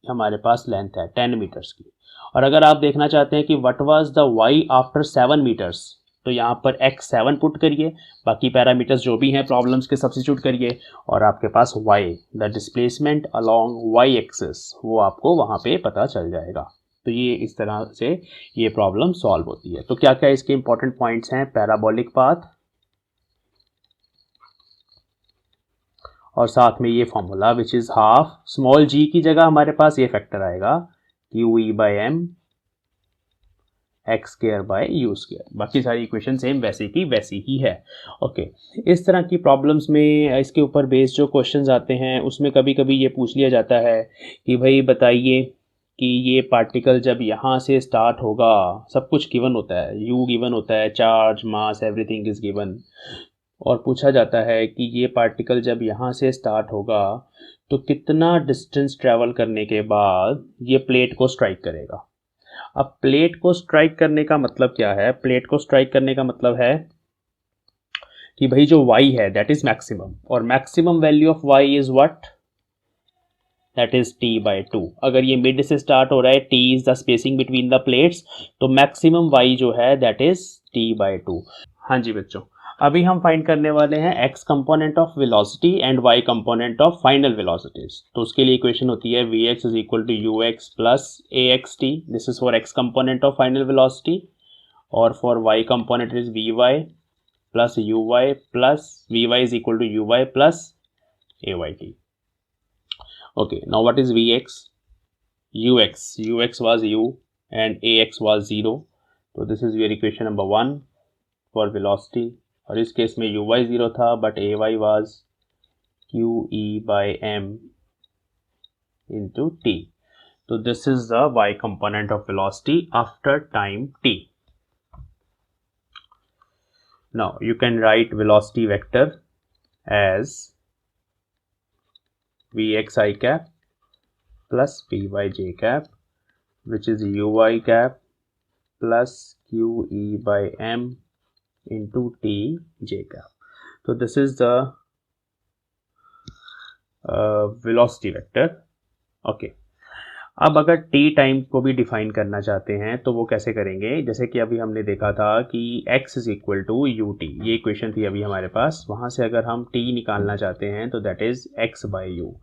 हमारे पास लेंथ है, 10 मीटर्स की, और अगर आप देखना चाहते हैं कि what was the y after 7 metres, तो यहाँ पर x7 पुट करिए, बाकी पैरामीटर्स जो भी हैं प्रॉब्लम्स के सब्स्टिट्यूट करिए, और आपके पास y the displacement along y axis वो आपको वहाँ पे पता चल जाएगा। तो ये इस तरह से ये प्रॉब्लम सॉल्व होती है। तो क्या क्या इसके इंपॉर्टेंट पॉइंट्स हैं, पैराबोलिक पाथ और साथ में ये formula which is half small g की जगह हमारे पास ये फैक्टर आएगा q e by m x square by u square. बाकी सारी इक्वेशन सेम वैसी की वैसी ही है। ओके, इस तरह की प्रॉब्लम्स में इसके ऊपर बेस्ड जो क्वेश्चंस आते हैं उसमें कभी कभी ये पूछ लिया जाता है कि भाई बताइए कि ये पार्टिकल जब यहाँ से स्टार्ट होगा, सब कुछ गिवन होता है, यू गिवन होता है, charge mass everything is given, और पूछा जाता है कि ये पार्टिकल जब यहाँ से स्टार्ट होगा तो कितना डिस्टेंस ट्रैवल करने के बाद ये प्लेट को स्ट्राइक करेगा। अब प्लेट को स्ट्राइक करने का मतलब क्या है, प्लेट को स्ट्राइक करने का मतलब है कि भाई जो y है दैट इज मैक्सिमम, और maximum value of y is what, that is t by 2। अगर ये मिड से स्टार्ट हो रहा है, t is the spacing between the plates, तो मैक्सिमम y जो है दैट इज t बाई 2। हाँ जी बच्चों, अभी हम फाइंड करने वाले हैं x component of velocity and y component of final velocities. तो उसके लिए इक्वेशन होती है vx is equal to ux plus axt, this is for x component of final velocity, और for y component is vy plus uy plus vy is equal to uy plus ayt. Okay, now what is vx? ux was u and ax was 0. So this is your equation number 1 for velocity. और इस case में uy 0 था but ay was qe by m into t. So this is the y component of velocity after time t. Now you can write velocity vector as vxi cap plus vyj cap, which is uy cap plus qe by m into t j cap. So this is the velocity vector. Okay. अब अगर t time को भी define करना चाहते हैं तो वो कैसे करेंगे? जैसे कि अभी हमने देखा था कि x is equal to u t, ये इक्वेशन थी अभी हमारे पास। वहाँ से अगर हम t निकालना चाहते हैं तो that is x by u.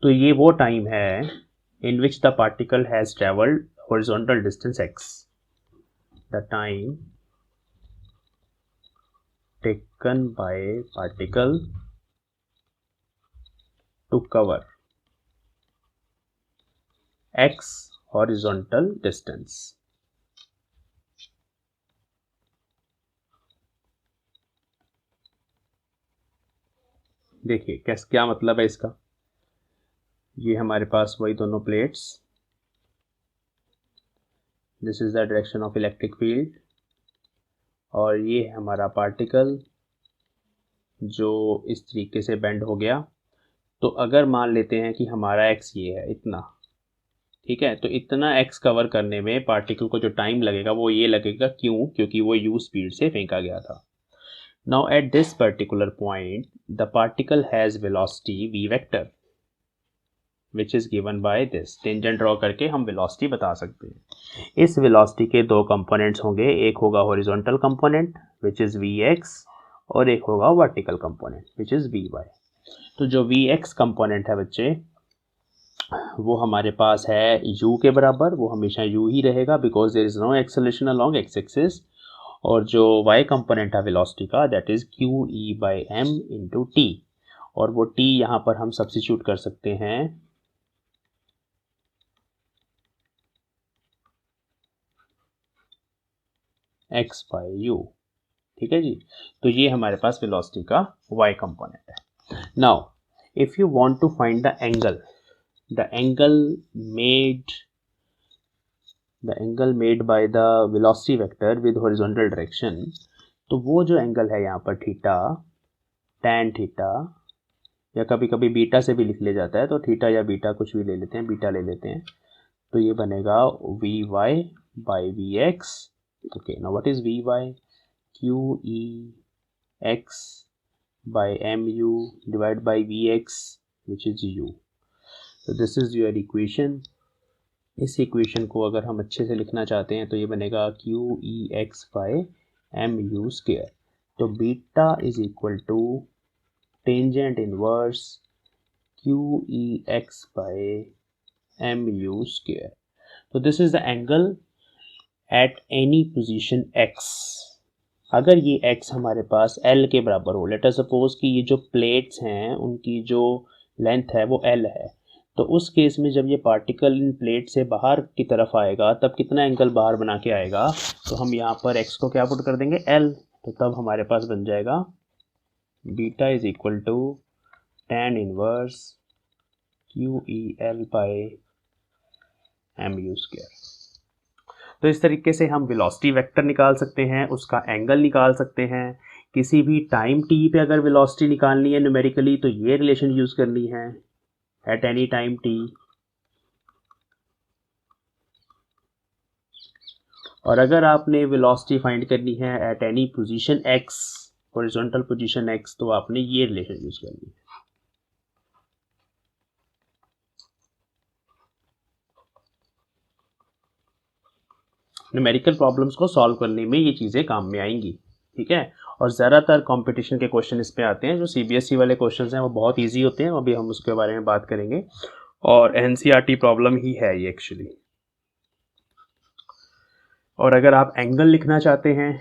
तो ये वो टाइम है in which the particle has travelled horizontal distance x, the time taken by particle to cover x horizontal distance. देखिए क्या मतलब है इसका। ये हमारे पास वही दोनों plates, this is the direction of electric field, और ये है हमारा पार्टिकल जो इस तरीके से बेंड हो गया। तो अगर मान लेते हैं कि हमारा x ये है इतना, ठीक है, तो इतना x कवर करने में पार्टिकल को जो टाइम लगेगा वो ये लगेगा, क्यों? क्योंकि वो u स्पीड से फेंका गया था। Now at this particular point the particle has velocity v vector which is given by this. Tangent draw करके हम वेलोसिटी बता सकते हैं। इस वेलोसिटी के दो कंपोनेंट्स होंगे, एक होगा horizontal component which is vx और एक होगा vertical component which is vy। तो जो vx कंपोनेंट है बच्चे वो हमारे पास है u के बराबर, वो हमेशा u ही रहेगा because there is no acceleration along x axis. और जो y कंपोनेंट है वेलोसिटी का that is q e by m into t, और वो t यहाँ पर हम सब्स्टिट्यूट कर सकते हैं x बाई यू। ठीक है जी, तो ये हमारे पास वेलोसिटी का y कंपोनेंट है। Now if you want to find the angle made by the velocity vector with horizontal direction, तो वो जो एंगल है यहाँ पर थीटा, tan थीटा, या कभी कभी बीटा से भी लिख लिया जाता है, तो थीटा या बीटा कुछ भी ले लेते हैं, बीटा ले लेते हैं, तो ये बनेगा vy by v x. Okay, now what is vy? Q e x by m u divide by v x which is u. तो दिस इज योर इक्वेशन। इस इक्वेशन को अगर हम अच्छे से लिखना चाहते हैं तो ये बनेगा q e x by m u square. तो beta is equal to tangent inverse q e x by m u square. तो this is the angle at any position x। अगर ये x हमारे पास l के बराबर हो, लेट अस सपोज कि ये जो प्लेट्स हैं उनकी जो लेंथ है वो l है, तो उस केस में जब ये पार्टिकल इन प्लेट से बाहर की तरफ आएगा तब कितना एंगल बाहर बना के आएगा? तो हम यहाँ पर x को क्या पुट कर देंगे? l। तो तब हमारे पास बन जाएगा beta is equal to tan inverse q e l by m u square. तो इस तरीके से हम वेलोसिटी वेक्टर निकाल सकते हैं, उसका एंगल निकाल सकते हैं। किसी भी टाइम t पे अगर वेलोसिटी निकालनी है न्यूमेरिकली तो ये रिलेशन यूज़ करनी है एट एनी टाइम t, और अगर आपने वेलोसिटी फाइंड करनी है eight any position x, horizontal position x, तो आपने ये रिलेशन यूज़ करनी है। न्यूमेरिकल प्रॉब्लम्स को सॉल्व करने में ये चीज़ें काम में आएंगी, ठीक है। और ज़्यादातर कंपटीशन के क्वेश्चन इस पे आते हैं। जो सीबीएसई वाले क्वेश्चन हैं वो बहुत ईजी होते हैं, अभी हम उसके बारे में बात करेंगे, और एनसीईआरटी प्रॉब्लम ही है ये एक्चुअली। और अगर आप एंगल लिखना चाहते हैं,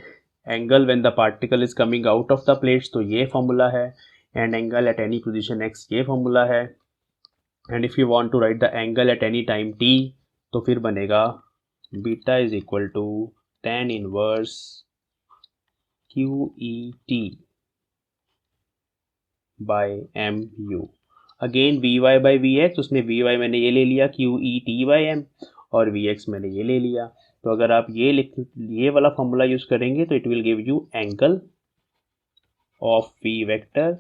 angle when the particle is coming out of the plates, तो ये फॉर्मूला है, and angle at any position x ये फॉर्मूला है, and if you want to write the angle at any time t, तो फिर बनेगा beta is equal to tan inverse QET by MU। Again Vy by Vx, उसमें Vy मैंने ये ले लिया, QET बाई M, और Vx मैंने ये ले लिया। तो अगर आप ये वाला फॉर्मूला यूज करेंगे तो it will give you angle of V vector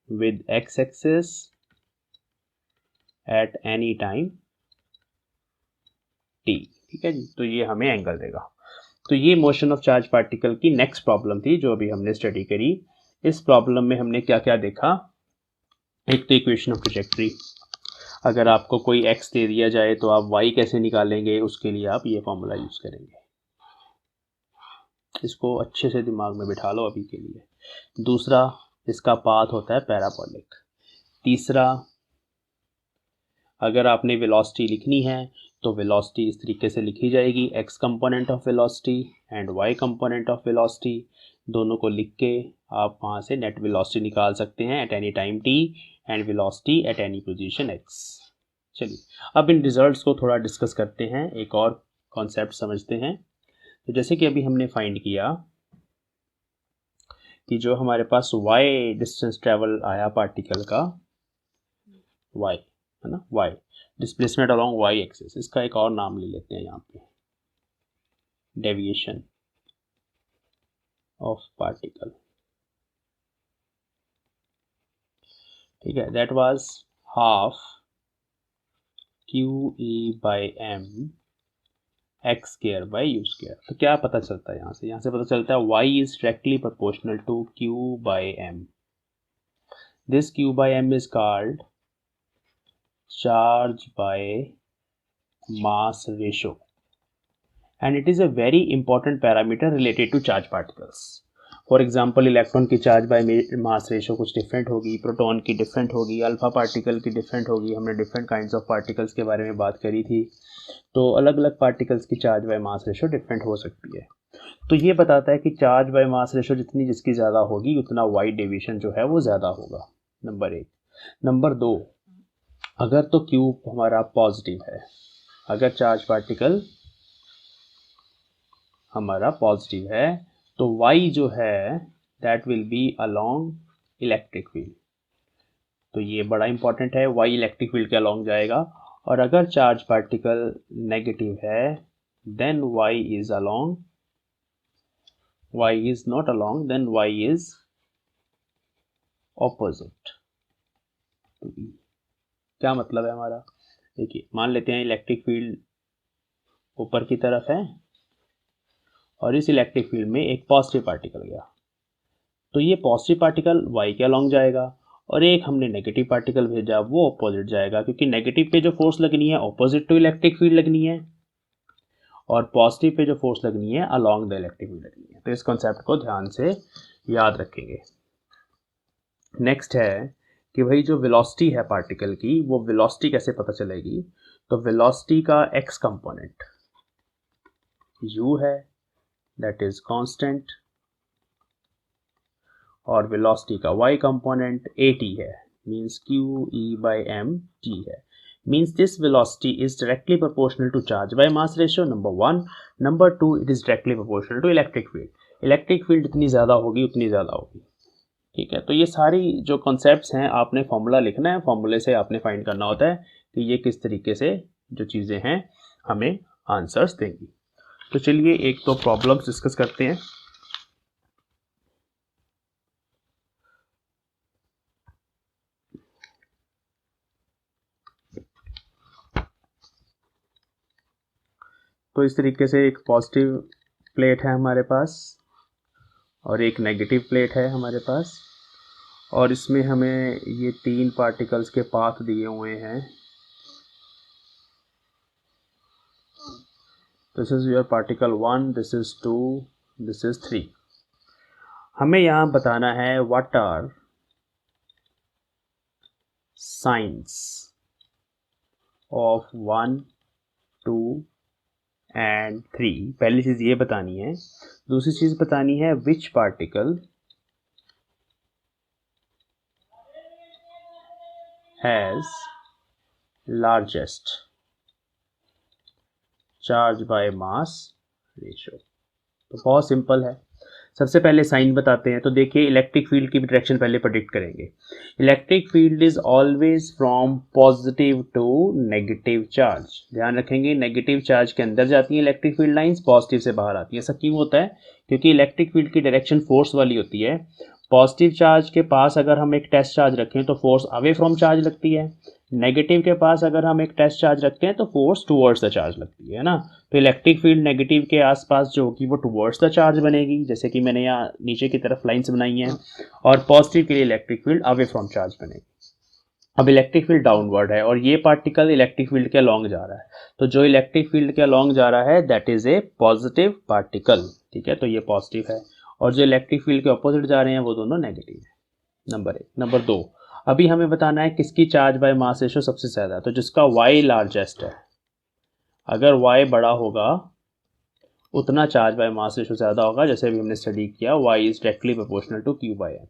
with x axis at any time t। ठीक है जी, तो ये हमें एंगल देगा। तो ये मोशन ऑफ चार्ज पार्टिकल की नेक्स्ट प्रॉब्लम थी जो अभी हमने स्टडी करी। इस प्रॉब्लम में हमने क्या क्या देखा, एक तो इक्वेशन ऑफ ट्रैजेक्टरी, अगर आपको कोई x दे दिया जाए तो आप y कैसे निकालेंगे, उसके लिए आप ये फॉर्मूला यूज करेंगे। इसको अच्छे से दिमाग में बिठा लो अभी के लिए। दूसरा, इसका पाथ होता है पैराबोलिक। तीसरा, अगर आपने वेलोसिटी लिखनी है तो वेलोसिटी इस तरीके से लिखी जाएगी, x component of velocity and y component of velocity, दोनों को लिख के आप वहाँ से नेट वेलोसिटी निकाल सकते हैं eight any time t and velocity at any position x। चलिए अब इन रिजल्ट्स को थोड़ा डिस्कस करते हैं, एक और कॉन्सेप्ट समझते हैं। तो जैसे कि अभी हमने फाइंड किया कि जो हमारे पास y डिस्टेंस ट्रेवल आया पार्टिकल का, y है ना, y displacement along y axis, इसका एक और नाम ले लेते हैं यहाँ पे, डेविएशन ऑफ पार्टिकल। ठीक है, that was half QE by M x square by u square. तो क्या पता चलता है यहाँ से पता चलता है y is directly proportional to Q by M। This Q by M is called charge by mass ratio and it is a very important parameter related to charge particles. For example, electron की charge by mass ratio कुछ different होगी, proton की different होगी, alpha particle की different होगी। हमने different kinds of particles के बारे में बात करी थी, तो अलग अलग पार्टिकल्स की charge by mass ratio different हो सकती है। तो ये बताता है कि चार्ज बाय मास रेशो जितनी जिसकी ज़्यादा होगी उतना वाई डेविएशन जो है वो ज़्यादा होगा, नंबर एक। नंबर दो, अगर तो Q हमारा पॉजिटिव है, अगर चार्ज पार्टिकल हमारा पॉजिटिव है तो y जो है that will be along electric field. तो ये बड़ा इंपॉर्टेंट है, y इलेक्ट्रिक फील्ड के अलोंग जाएगा। और अगर चार्ज पार्टिकल नेगेटिव है then y is along, y is not along, then y is opposite to e। क्या मतलब है हमारा, देखिए मान लेते हैं इलेक्ट्रिक फील्ड ऊपर की तरफ है और इस इलेक्ट्रिक फील्ड में एक पॉजिटिव पार्टिकल गया, तो ये पॉजिटिव पार्टिकल y के अलोंग जाएगा, और एक हमने नेगेटिव पार्टिकल भेजा वो ऑपोजिट जाएगा, क्योंकि नेगेटिव पे जो फोर्स लगनी है ऑपोजिट टू इलेक्ट्रिक फील्ड लगनी है, और पॉजिटिव पे जो फोर्स लगनी है अलोंग द इलेक्ट्रिक फील्ड लगनी है। तो इस कॉन्सेप्ट को ध्यान से याद रखेंगे। नेक्स्ट है कि भाई जो वेलोसिटी है पार्टिकल की, वो वेलोसिटी कैसे पता चलेगी। तो वेलोसिटी का x कंपोनेंट u है, दैट इज कांस्टेंट, और वेलोसिटी का y कंपोनेंट at है, means QE by M t है। Means this velocity is directly proportional to charge by mass ratio, number one. Number two, it is directly proportional to electric field. Electric field जितनी ज़्यादा होगी उतनी ज़्यादा होगी। ठीक है, तो ये सारी जो कॉन्सेप्ट्स हैं आपने फॉर्मूला लिखना है, फॉर्मूले से आपने फाइंड करना होता है कि ये किस तरीके से जो चीज़ें हैं हमें आंसर्स देंगी। तो चलिए एक तो प्रॉब्लम्स डिस्कस करते हैं। तो इस तरीके से एक पॉजिटिव प्लेट है हमारे पास और एक नेगेटिव प्लेट है हमारे पास, और इसमें हमें ये तीन पार्टिकल्स के पाथ दिए हुए हैं। This is your particle 1, this is 2, this is 3। हमें यहाँ बताना है what are signs of 1, 2 and 3। पहली चीज ये बतानी है। दूसरी चीज बतानी है which particle has largest charge by mass ratio. तो बहुत सिंपल है। सबसे पहले साइन बताते हैं। तो देखिए इलेक्ट्रिक फील्ड की भी डायरेक्शन पहले प्रेडिक्ट करेंगे। Electric field is always from positive to negative charge. ध्यान रखेंगे नेगेटिव चार्ज के अंदर जाती है इलेक्ट्रिक फील्ड लाइंस, पॉजिटिव से बाहर आती है। ऐसा क्यों होता है? क्योंकि इलेक्ट्रिक फील्ड की डायरेक्शन फोर्स वाली होती है। पॉजिटिव चार्ज के पास अगर हम एक टेस्ट चार्ज रखें तो फोर्स अवे फ्रॉम चार्ज लगती है। नेगेटिव के पास अगर हम एक टेस्ट चार्ज रखते हैं तो फोर्स टुवर्ड्स द चार्ज लगती है ना। तो इलेक्ट्रिक फील्ड नेगेटिव के आसपास जो होगी वो टुवर्ड्स द चार्ज बनेगी, जैसे कि मैंने यहाँ नीचे की तरफ लाइंस बनाई हैं। और पॉजिटिव के लिए electric field away from charge बनेगी। अब इलेक्ट्रिक फील्ड डाउनवर्ड है और ये पार्टिकल इलेक्ट्रिक फील्ड के अलॉन्ग जा रहा है। तो जो इलेक्ट्रिक फील्ड के अलॉन्ग जा रहा है that is A positive particle. ठीक है, तो ये पॉजिटिव है। और जो इलेक्ट्रिक फील्ड के ऑपोजिट जा रहे हैं वो दोनों नेगेटिव है। नंबर 1। नंबर 2, अभी हमें बताना है किसकी चार्ज बाय मास रेशियो सबसे ज्यादा है। तो जिसका y लार्जेस्ट है, अगर y बड़ा होगा उतना चार्ज बाय मास रेशियो ज़्यादा होगा। जैसे अभी हमने स्टडी किया y is directly proportional to q by m।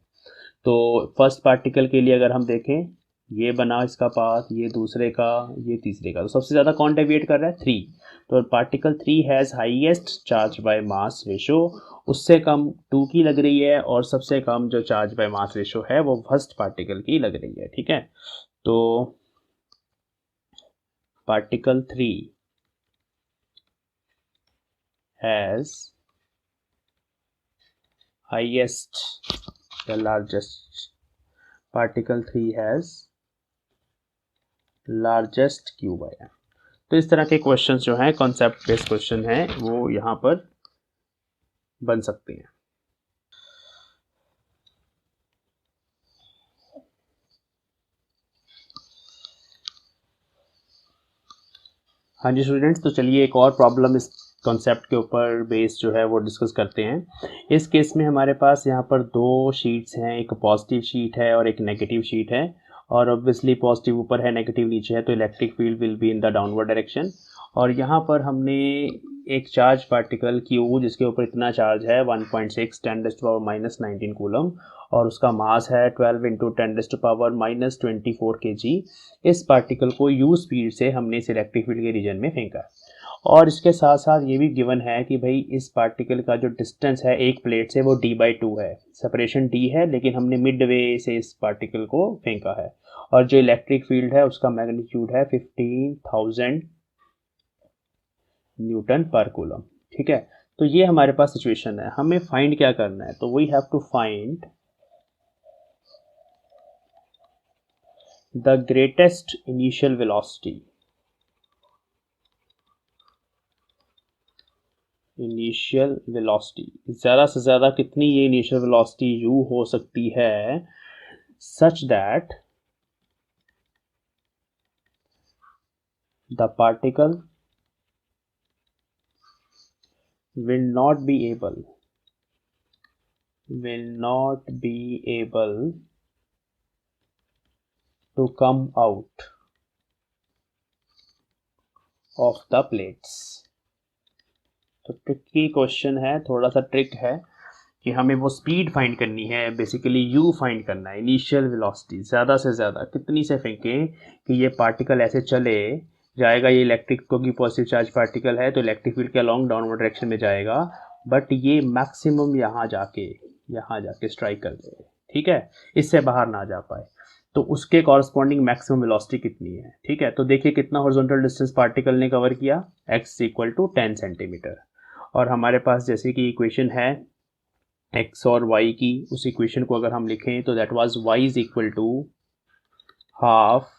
तो फर्स्ट पार्टिकल के लिए अगर हम देखें, ये बना इसका पाथ, ये दूसरे का, ये तीसरे का, तो सबसे ज़्यादा कौन डेविएट कर रहा है? 3। तो particle 3 has highest charge by mass ratio. उससे कम 2 की लग रही है और सबसे कम जो चार्ज बाय मास रेशियो है वो फर्स्ट पार्टिकल की लग रही है। ठीक है, तो particle 3 has highest the largest, particle 3 has largest q by m। तो इस तरह के क्वेश्चन जो हैं कॉन्सेप्ट बेस्ड क्वेश्चन हैं वो यहाँ पर बन सकते हैं। हाँ जी स्टूडेंट्स, तो चलिए एक और प्रॉब्लम इस कॉन्सेप्ट के ऊपर बेस जो है वो डिस्कस करते हैं। इस केस में हमारे पास यहाँ पर 2 शीट्स हैं, एक पॉजिटिव शीट है और एक नेगेटिव शीट है। और ऑब्वियसली पॉजिटिव ऊपर है नेगेटिव नीचे है, तो electric field will be in the downward direction. और यहाँ पर हमने एक चार्ज पार्टिकल क्यू जिसके ऊपर इतना चार्ज है 1.6 10⁻⁻19 कूलम और उसका मास है 12 × 10⁻⁻24 kg। इस पार्टिकल को u स्पीड से हमने इस इलेक्ट्रिक फील्ड के रीजन में फेंका। और इसके साथ साथ ये भी गिवन है कि भाई इस पार्टिकल का जो डिस्टेंस है एक प्लेट से वो d/2 है। सेपरेशन d है लेकिन हमने मिड वे से इस पार्टिकल को फेंका है। और जो इलेक्ट्रिक फील्ड है उसका मैग्नीट्यूड है 15,000 न्यूटन पर कूलम। ठीक है, तो ये हमारे पास सिचुएशन है। हमें फाइंड क्या करना है? तो we have to find the greatest initial velocity. Initial velocity ज़्यादा से ज़्यादा कितनी ये इनिशियल वेलोसिटी u हो सकती है such that the particle will not be able to come out of the plates। तो ट्रिकी क्वेश्चन है, थोड़ा सा ट्रिक है कि हमें वो स्पीड फाइंड करनी है, बेसिकली u फाइंड करना है। इनिशियल वेलोसिटी ज़्यादा से ज़्यादा कितनी से फेंकें कि ये पार्टिकल ऐसे चले जाएगा। ये इलेक्ट्रिक क्योंकि पॉजिटिव चार्ज पार्टिकल है तो इलेक्ट्रिक फील्ड के अलॉन्ग डाउनवर्ड डायरेक्शन में जाएगा, बट ये मैक्सिमम यहाँ जाके स्ट्राइक कर दे। ठीक है, इससे बाहर ना जा पाए, तो उसके कॉरस्पॉन्डिंग मैक्सिमम वेलोसिटी कितनी है? ठीक है, तो देखिए कितना हॉरिजॉन्टल डिस्टेंस पार्टिकल ने कवर किया, x = 10 सेंटीमीटर। और हमारे पास जैसे कि इक्वेशन है x और y की, उस इक्वेशन को अगर हम लिखें तो that was y = half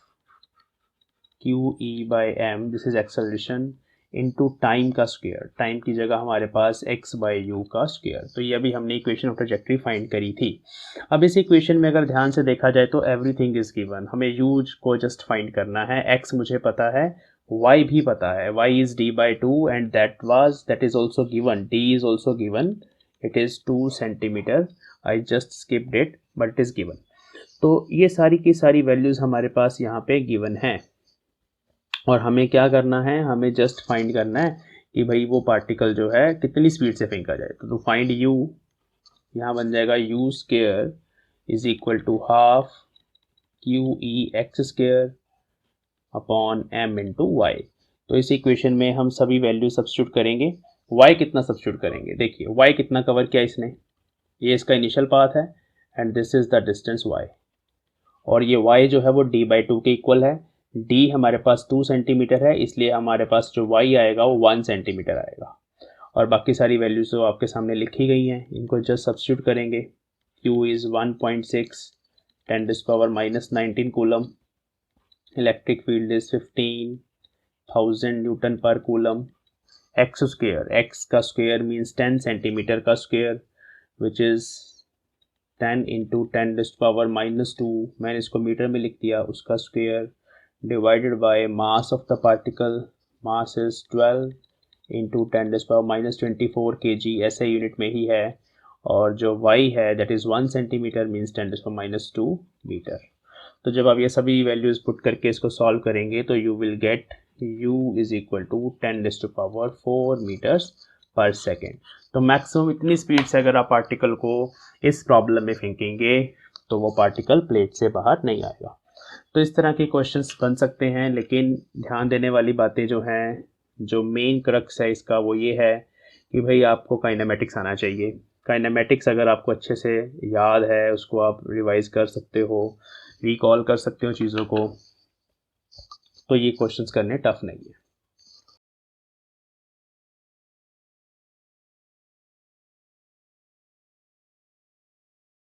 QE/m, this is acceleration, into time का स्क्वायर। टाइम की जगह हमारे पास x/u का स्क्वायर। तो ये अभी हमने इक्वेशन ऑफ ट्रैजेक्टरी फाइंड करी थी। अब इस इक्वेशन में अगर ध्यान से देखा जाए तो एवरीथिंग इज गिवन। हमें u को जस्ट फाइंड करना है, x मुझे पता है, y भी पता है, y is d/2 and that is also given, d is also given, it is 2 centimetre. I just skipped it but it is given. तो ये सारी की सारी वैल्यूज़ हमारे पास यहाँ पे गिवन है और हमें क्या करना है, हमें जस्ट फाइंड करना है कि भाई वो पार्टिकल जो है कितनी स्पीड से फेंका जाए। तो फाइंड यू, यहाँ बन जाएगा u square is equal to half q e x square upon m into y. तो इस इक्वेशन में हम सभी वैल्यू सब्स्टिट्यूट करेंगे। y कितना सब्स्टिट्यूट करेंगे, देखिए y कितना कवर किया इसने, ये इसका इनिशियल पाथ है and this is the distance y, और ये y जो है वो d/2 के इक्वल है। d हमारे पास 2 सेंटीमीटर है, इसलिए हमारे पास जो y आएगा वो 1 सेंटीमीटर आएगा। और बाकी सारी वैल्यूज जो आपके सामने लिखी गई हैं इनको जस्ट सब्स्टिट्यूट करेंगे। q is 1.6 10⁻⁻19 coulomb, electric field is 15,000 newton per coulomb, x square, x का स्क्वायर मीन्स 10 सेंटीमीटर का स्क्वायर विच इज़ 10 इंटू 10⁻⁻2, मैंने इसको मीटर में लिख दिया, उसका square divided by mass of the particle, mass is 12 into 10⁻24 kg, ऐसे unit में ही है। और जो y है that is 1 centimetre means 10⁻2 metre. तो जब आप ये सभी वैल्यूज़ पुट करके इसको सॉल्व करेंगे तो you will get u is equal to 10⁻4 metres per second. तो मैक्सिमम इतनी स्पीड से अगर आप पार्टिकल को इस प्रॉब्लम में फेंकेंगे तो वो पार्टिकल प्लेट से बाहर नहीं आएगा। तो इस तरह के क्वेश्चंस बन सकते हैं, लेकिन ध्यान देने वाली बातें जो हैं, जो मेन क्रक्स है इसका वो ये है कि भाई आपको काइनेमेटिक्स आना चाहिए। काइनेमेटिक्स अगर आपको अच्छे से याद है, उसको आप रिवाइज कर सकते हो, रिकॉल कर सकते हो चीज़ों को, तो ये क्वेश्चंस करने टफ नहीं है।